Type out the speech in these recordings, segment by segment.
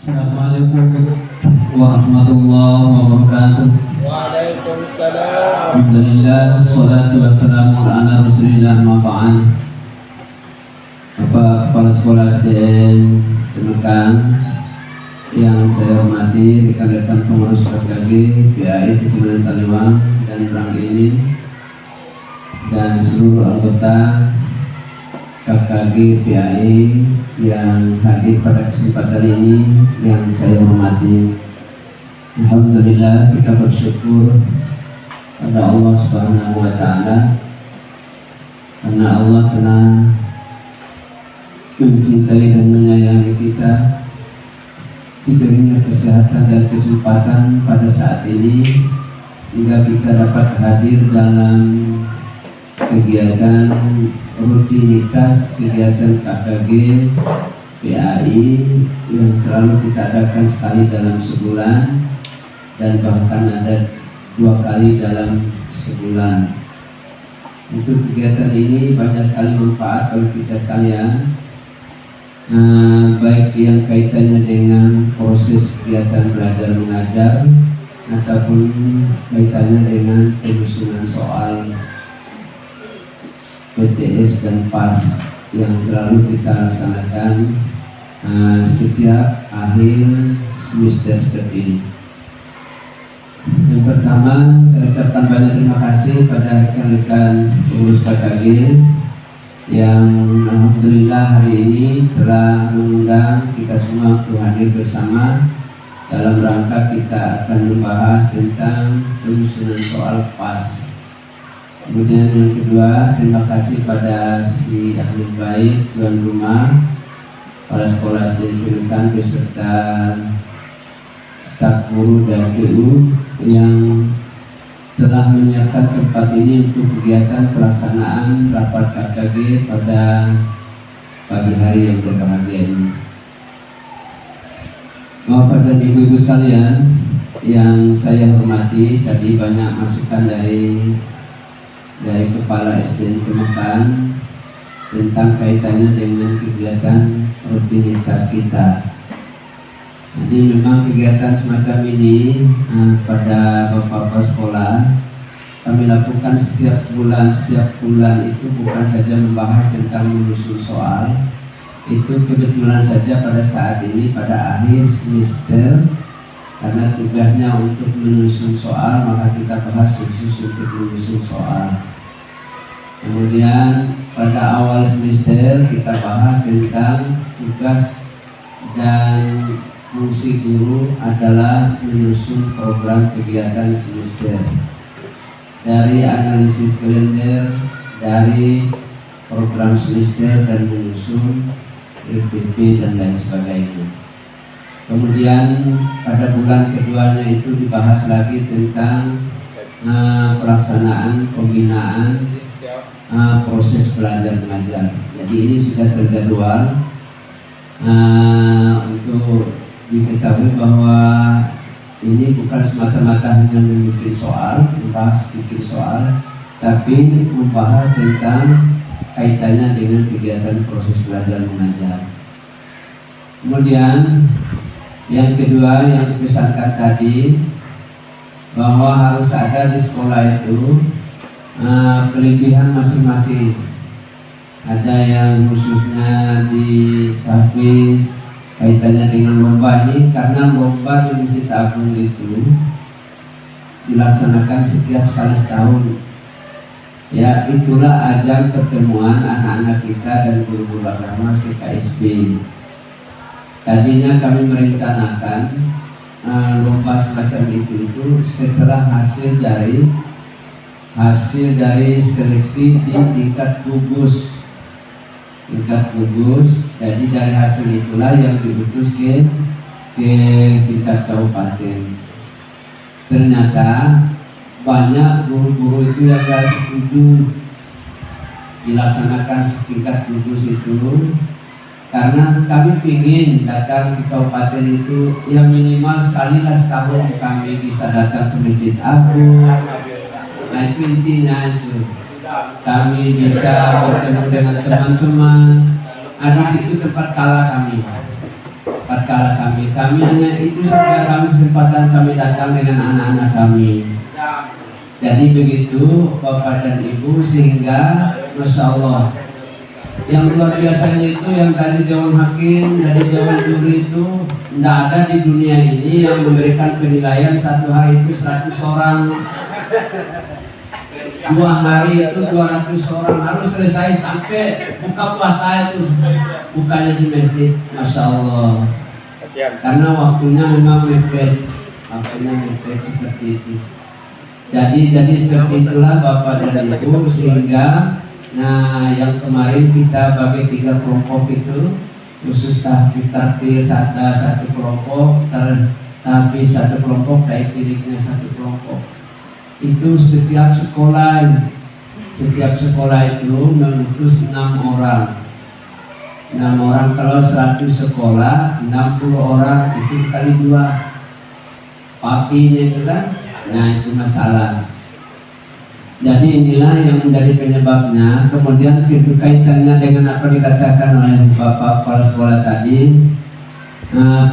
Assalamualaikum warahmatullahi wabarakatuh. Waalaikumsalam. Alhamdulillah, wassalatu wassalamu ala rasulillah ma ba'd. Bapak Kepala Sekolah SDN Temukan yang saya hormati, rekan-rekan pengurus KKG, PAI Kecamatan Taliwang dan Merangin dan seluruh anggota KKG PAI yang hadir pada kesempatan ini yang saya hormati. Alhamdulillah, kita bersyukur pada Allah Subhanahu wa Ta'ala karena Allah telah mencintai dan menyayangi kita, diberinya kesehatan dan kesempatan pada saat ini hingga kita dapat hadir dalam kegiatan rutinitas kegiatan KKG PAI yang selalu kita adakan sekali dalam sebulan dan bahkan ada 2 kali dalam sebulan. Untuk kegiatan ini banyak sekali manfaat bagi kita sekalian, baik yang kaitannya dengan proses kegiatan belajar mengajar ataupun kaitannya dengan penyusunan soal PTS dan PAS yang selalu kita laksanakan setiap akhir semester seperti ini. Yang pertama, saya ucapkan banyak terima kasih pada rekan-rekan pengurus KKG yang alhamdulillah hari ini telah mengundang kita semua untuk hadir bersama dalam rangka kita akan membahas tentang penyusunan soal PAS. Kemudian yang kedua, terima kasih pada si ahli baik tuan rumah, kepala sekolah SDN Temukan beserta staf guru dan PU yang telah menyiapkan tempat ini untuk kegiatan pelaksanaan rapat KKG pada pagi hari yang berbahagia ini. Bapak dan ibu-ibu sekalian yang saya hormati, tadi banyak masukan dari Kepala SDN Temukan tentang kaitannya dengan kegiatan rutinitas kita. Jadi memang kegiatan semacam ini pada bapak-bapak sekolah kami lakukan setiap bulan itu bukan saja membahas tentang menyusun soal. Itu kebetulan saja pada saat ini pada akhir semester karena tugasnya untuk menyusun soal, maka kita bahas khusus untuk menyusun soal. Kemudian pada awal semester kita bahas tentang tugas dan fungsi guru adalah menyusun program kegiatan semester. Dari analisis kalender, dari program semester dan menyusun RPP dan lain sebagainya. Kemudian pada bulan keduanya itu dibahas lagi tentang pelaksanaan pembinaan proses belajar mengajar. Jadi ini sudah terjadwal untuk diketahui bahwa ini bukan semata-mata hanya memikir soal, membahas bikin soal, tapi membahas tentang kaitannya dengan kegiatan proses belajar mengajar. Kemudian yang kedua yang dipesankan tadi bahwa harus ada di sekolah itu kelebihan masing-masing. Ada yang khususnya di tahfiz kaitannya dengan lomba ini, karena lomba di Masjid Agung itu dilaksanakan setiap sekali setahun. Ya, itulah ajang pertemuan anak-anak kita dan guru-guru agama CKSB. Tadinya kami merencanakan lomba semacam itu setelah hasil dari seleksi di tingkat gugus. Jadi dari hasil itulah yang diutus ke tingkat kabupaten. Ternyata banyak guru-guru itu yang gak setuju dilaksanakan setingkat gugus itu, karena kami ingin datang ke kabupaten itu yang minimal sekali setahun kami bisa datang ke Masjid Agung. Nah itu intinya itu. Kami bisa bertemu dengan teman-teman. Di situ tempat kala kami. Tempat tatkala kami hanya itu saja kesempatan kami datang dengan anak-anak kami. Jadi begitu Bapak dan Ibu, sehingga Masya Allah yang luar biasanya itu yang tadi Dewan Hakim, dari Dewan Juri itu tidak ada di dunia ini yang memberikan penilaian satu hari itu 100 orang, 2 hari itu 200 orang, harus selesai sampai buka puasa itu bukanya di masjid. Masya Allah, karena waktunya memang mepet, seperti itu. Jadi seperti itulah Bapak dan Ibu, sehingga yang kemarin kita bagi 3 kelompok itu, khusus tahfiz tartil satu kelompok, tahfiz 1 kelompok, baik ciliknya 1 kelompok. Itu setiap sekolah itu mengutus 6 orang. 6 orang, kalau 100 sekolah 60 orang itu kali 2 papinya itu kan. Nah itu masalah. Jadi inilah yang menjadi penyebabnya. Kemudian itu kaitannya dengan apa dikatakan oleh Bapak Kepala Sekolah tadi,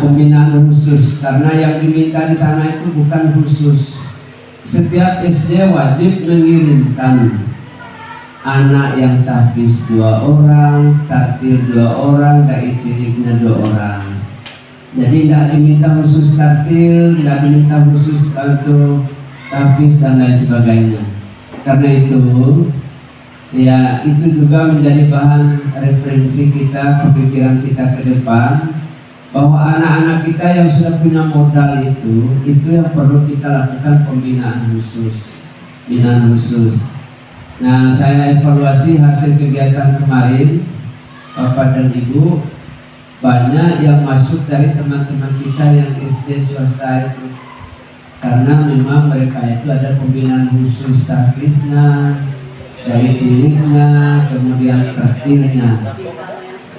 pembinaan khusus, karena yang diminta di sana itu bukan khusus. Setiap SD wajib mengirimkan anak yang tahfiz 2 orang, tartil 2 orang, dai ciliknya 2 orang. Jadi tidak diminta khusus tartil, tidak diminta khusus untuk tahfiz dan lain sebagainya. Karena itu, ya itu juga menjadi bahan referensi kita, pemikiran kita ke depan, bahwa anak-anak kita yang sudah punya modal itu yang perlu kita lakukan pembinaan khusus, Nah, saya evaluasi hasil kegiatan kemarin, Bapak dan Ibu, banyak yang masuk dari teman-teman kita yang SD swasta itu. Karena memang mereka itu ada pembinaan khusus tahfiznya, dari ciliknya, kemudian tartilnya.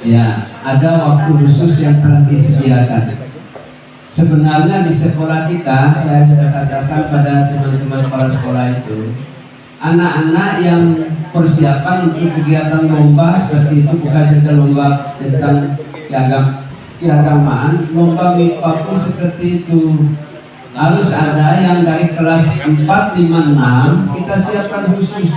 Ya, ada waktu khusus yang telah disediakan. Sebenarnya di sekolah kita, saya sudah katakan pada teman-teman kepala sekolah itu, anak-anak yang persiapan untuk kegiatan lomba seperti itu, bukan saja lomba tentang keagamaan, lomba MIPA pun seperti itu. Harus ada yang dari kelas 4, 5, 6 kita siapkan khusus.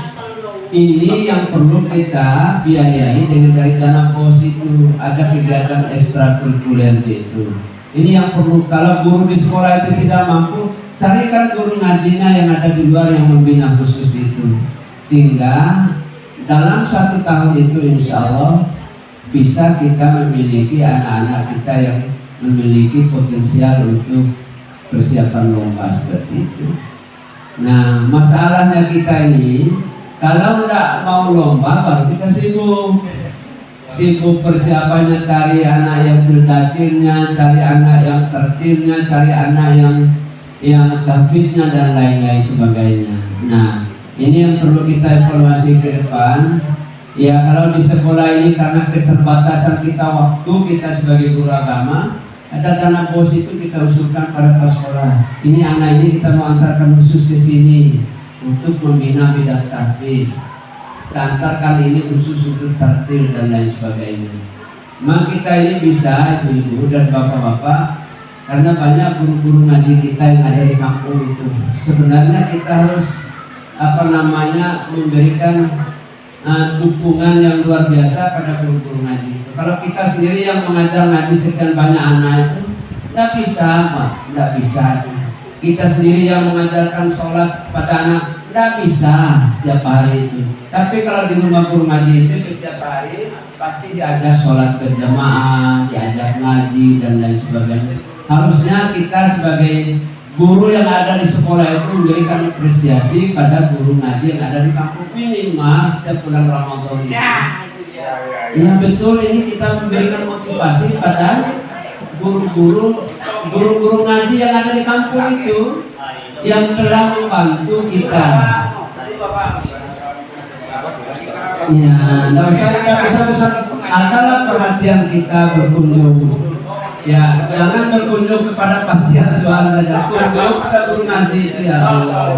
Ini yang perlu kita biayai dengan dari dana pos itu. Ada kegiatan ekstrakurikuler itu. Ini yang perlu. Kalau guru di sekolah itu tidak mampu, carikan guru ngajinya yang ada di luar yang membina khusus itu. Sehingga dalam 1 tahun itu insya Allah bisa kita memiliki anak-anak kita yang memiliki potensial untuk persiapan lomba seperti itu. Nah, masalahnya kita ini, kalau tidak mau lomba baru kita sibuk persiapannya, cari anak yang berdakirnya, cari anak yang tertibnya, cari anak yang tahfiznya dan lain-lain sebagainya. Nah, ini yang perlu kita evaluasi ke depan. Ya, kalau di sekolah ini karena keterbatasan kita waktu, kita sebagai guru agama, ada dana bos itu kita usulkan pada kepala sekolah. Ini anak ini kita mau antarkan khusus ke sini untuk membina bidang tahfiz. Kita antarkan ini khusus untuk tartil dan lain sebagainya. Memang kita ini bisa, ibu-ibu dan bapak-bapak, karena banyak guru-guru ngaji kita yang ada di kampung itu. Sebenarnya kita harus memberikan dukungan yang luar biasa pada guru-guru ngaji. Kalau kita sendiri yang mengajar ngaji sekian banyak anak itu tidak bisa, Pak, tidak bisa. Kita sendiri yang mengajarkan sholat pada anak tidak bisa setiap hari itu. Tapi kalau di rumah guru ngaji itu setiap hari pasti diajar sholat berjamaah, diajar ngaji dan lain sebagainya. Harusnya kita sebagai guru yang ada di sekolah itu memberikan apresiasi pada guru ngaji yang ada di kampung minimal setiap bulan Ramadan ini. Ya betul, ini kita memberikan motivasi pada guru-guru ngaji yang ada di kampung itu yang telah membantu kita. Ya, tidak usah adalah perhatian kita berkunjung. Ya, jangan berkunjung kepada panti asuhan saja, kunjung pada guru ngaji itu ya Allah.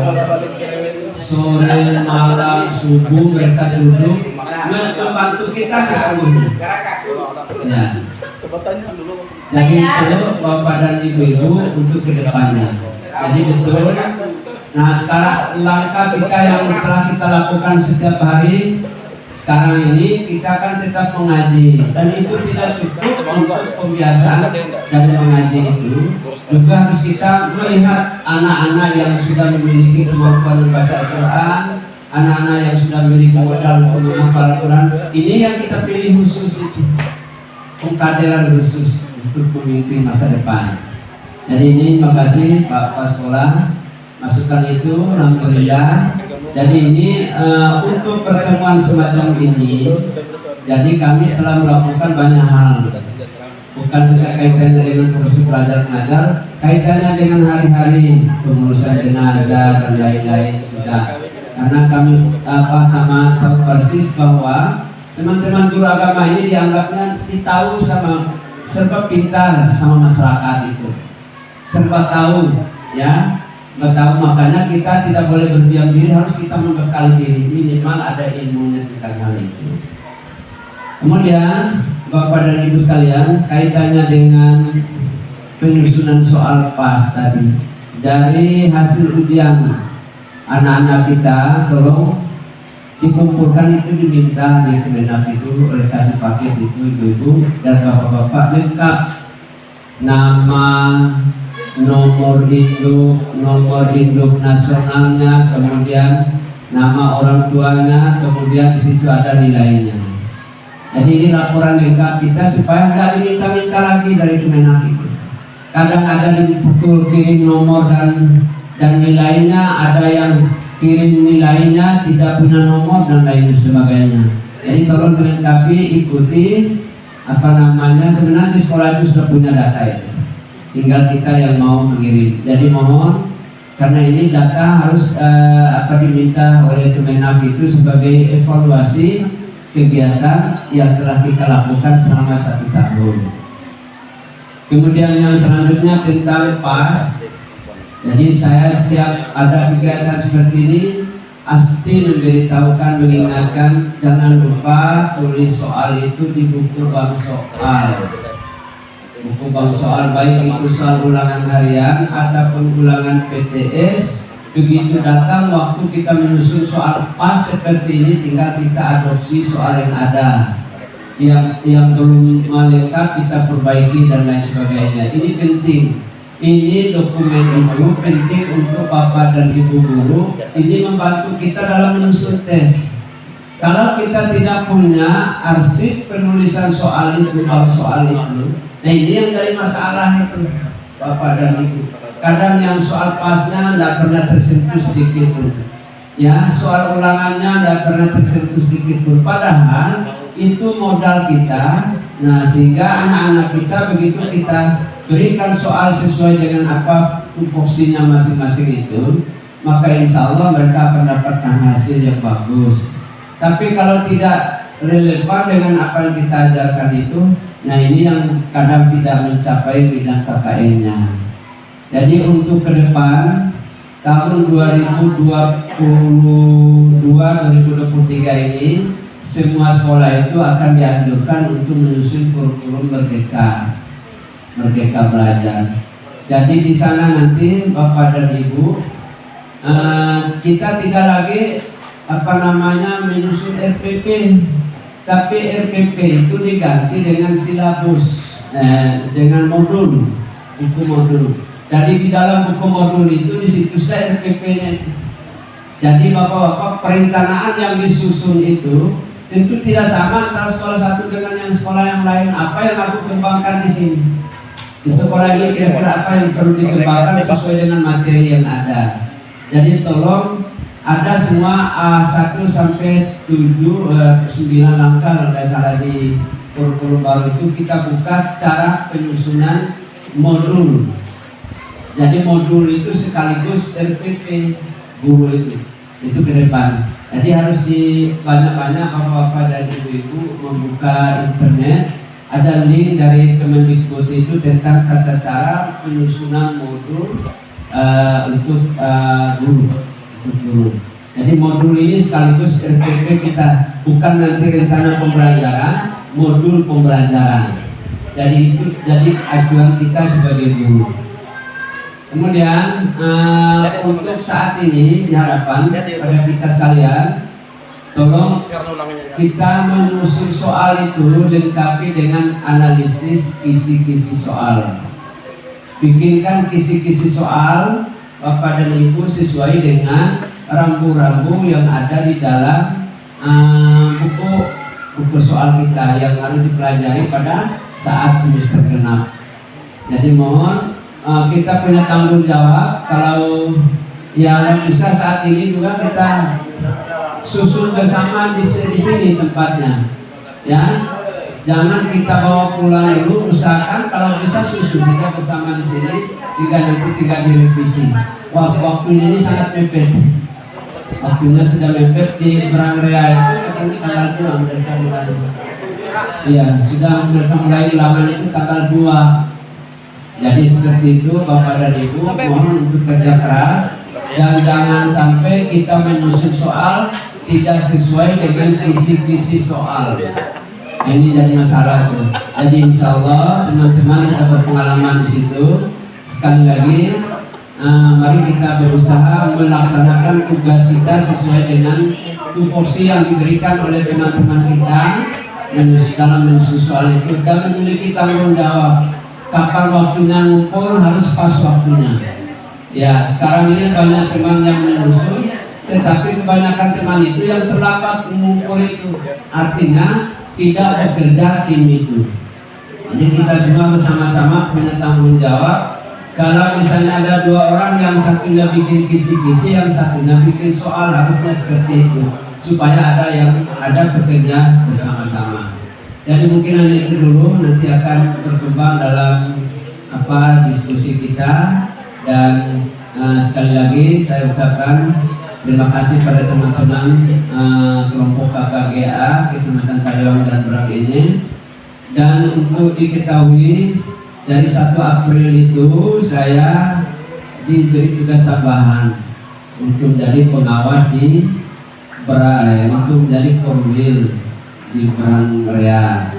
Sore, malam, subuh mereka duduk membantu kita sesungguhnya. Ya. Coba tanya dulu. Jadi itu Bapak dan Ibu-ibu untuk kedepannya. Jadi betul. Nah sekarang langkah kita yang telah kita lakukan setiap hari sekarang ini, kita akan tetap mengaji, dan itu tidak cukup untuk pembiasaan dari mengaji itu. Juga harus kita melihat anak-anak yang sudah memiliki kemampuan membaca Al-Quran, anak-anak yang sudah memiliki modal untuk menghafal Al-Quran. Ini yang kita pilih khusus itu, pengkaderan khusus untuk pemimpin masa depan. Jadi ini terima kasih Pak Sekolah, masukan itu alhamdulillah. Jadi ini untuk pertemuan semacam ini, jadi kami telah melakukan banyak hal, bukan saja kaitannya dengan proses belajar mengajar, kaitannya dengan hari-hari pengurusan jenazah dan lain-lain sudah. Karena kami tahu persis bahwa teman-teman guru agama ini dianggapnya ditahu sama serba pintar sama masyarakat itu, serba tahu ya. Tahu, makanya kita tidak boleh berdiam diri, harus kita membekali diri, minimal ada ilmunya tentang hal itu. Kemudian Bapak dan Ibu sekalian, kaitannya dengan penyusunan soal PAS tadi, dari hasil ujian anak-anak kita, tolong dikumpulkan, itu diminta di Kemenak itu oleh kasih pakis itu ibu-ibu dan bapak-bapak lengkap nama, nomor induk nasionalnya, kemudian nama orang tuanya, kemudian di situ ada nilainya. Jadi ini laporan lengkap kita supaya tidak diminta-minta lagi dari Kemenak itu. Kadang ada dipukul kirim nomor dan nilainya, ada yang kirim nilainya tidak punya nomor dan lain sebagainya. Jadi tolong dilengkapi, ikuti sebenarnya di sekolah itu sudah punya data itu. Tinggal kita yang mau mengirim. Jadi mohon, karena ini data harus diminta oleh Kemenak itu sebagai evaluasi kegiatan yang telah kita lakukan selama 1 tahun. Kemudian yang selanjutnya tentang PAS. Jadi saya setiap ada kegiatan seperti ini pasti memberitahukan, mengingatkan, jangan lupa tulis soal itu di buku bank soal. Buku bank soal, baik itu soal ulangan harian ataupun ulangan PTS. Begitu datang waktu kita menyusun soal PAS seperti ini, tinggal kita adopsi soal yang ada, yang belum lengkap kita perbaiki dan lain sebagainya. Ini penting. Ini dokumen itu penting untuk Bapak dan Ibu guru. Ini membantu kita dalam menyusun tes. Kalau kita tidak punya arsip penulisan soal itu, soal itu, nah ini yang jadi masalah itu Bapak dan Ibu. Kadang yang soal PAS-nya tidak pernah tersentuh sedikit pun, ya, soal ulangannya tidak pernah tersentuh sedikit pun. Padahal itu modal kita. Nah sehingga anak-anak kita begitu kita berikan soal sesuai dengan apa tupoksinya masing-masing itu, maka insya Allah mereka akan dapatkan hasil yang bagus. Tapi kalau tidak relevan dengan apa yang kita ajarkan itu, nah ini yang kadang tidak mencapai bidang KKN-nya. Jadi untuk ke depan tahun 2022-2023 ini semua sekolah itu akan dianjurkan untuk menyusun kurikulum Merdeka Belajar. Jadi di sana nanti Bapak dan Ibu, kita tidak lagi menyusun RPP, tapi RPP itu diganti dengan silabus, dengan modul, buku modul. Jadi di dalam buku modul itu di situ sudah RPP-nya. Jadi bapak-bapak, perencanaan yang disusun itu tentu tidak sama antara sekolah satu dengan yang sekolah yang lain. Apa yang aku kembangkan di sini? Di sekolah ini kira-kira apa yang perlu dikembangkan sesuai dengan materi yang ada. Jadi tolong ada semua 1 sampai 9 langkah kalau tidak salah di kurikulum baru itu kita buka cara penyusunan modul. Jadi modul itu sekaligus RPP guru itu ke depan. Jadi harus di banyak-banyak bapak-bapak dan ibu-ibu membuka internet. Ada link dari Kemendikbud itu tentang tata cara penyusunan modul untuk guru. Jadi modul ini sekaligus RPP kita, bukan nanti rencana pembelajaran, modul pembelajaran. jadi acuan kita sebagai guru. Kemudian untuk saat ini diharapkan pada kita sekalian, tolong kita menyusun soal itu lengkapi dengan analisis kisi-kisi soal. Bikinkan kisi-kisi soal Bapak dan Ibu sesuai dengan rambu-rambu yang ada di dalam buku soal kita yang harus dipelajari pada saat semester genap. Jadi mohon kita punya tanggung jawab, kalau yang bisa saat ini juga kita susun bersama di sini tempatnya, ya. Jangan kita bawa pulang dulu, usahakan kalau bisa susun kita bersama di sini, nanti direvisi. Waktunya ini sangat mepet. Waktunya sudah mepet di Berang Rea itu tanggal 2 mereka mulai. Iya, sudah mereka mulai ulangan itu tanggal 2. Jadi seperti itu Bapak dan Ibu, mohon untuk kerja keras dan jangan sampai kita menyusun soal tidak sesuai dengan kisi-kisi soal. Ini jadi masalah tuh. Jadi insya Allah teman-teman sudah berpengalaman di situ. Sekali lagi, mari kita berusaha melaksanakan tugas kita sesuai dengan tupoksi yang diberikan oleh teman-teman kita dalam menyusun soal itu, dan memiliki tanggung jawab. Kapan waktunya ngumpul harus pas waktunya. Ya, sekarang ini banyak teman yang menyusun, tetapi kebanyakan teman itu yang terlambat mengumpul itu. Artinya tidak bekerja tim itu. Jadi kita semua bersama-sama punya tanggung jawab. Kalau misalnya ada 2 orang yang satunya bikin kisi-kisi, yang satunya bikin soal, harusnya seperti itu supaya ada bekerja bersama-sama. Jadi mungkin hanya itu dulu, nanti akan berkembang dalam diskusi kita. Dan sekali lagi saya ucapkan terima kasih pada teman-teman kelompok KKGA Kecamatan Kaliawang dan Berang ini. Dan untuk diketahui, dari 1 April itu saya diberi tugas tambahan untuk menjadi pengawas di untuk menjadi korwil di Berang Rea.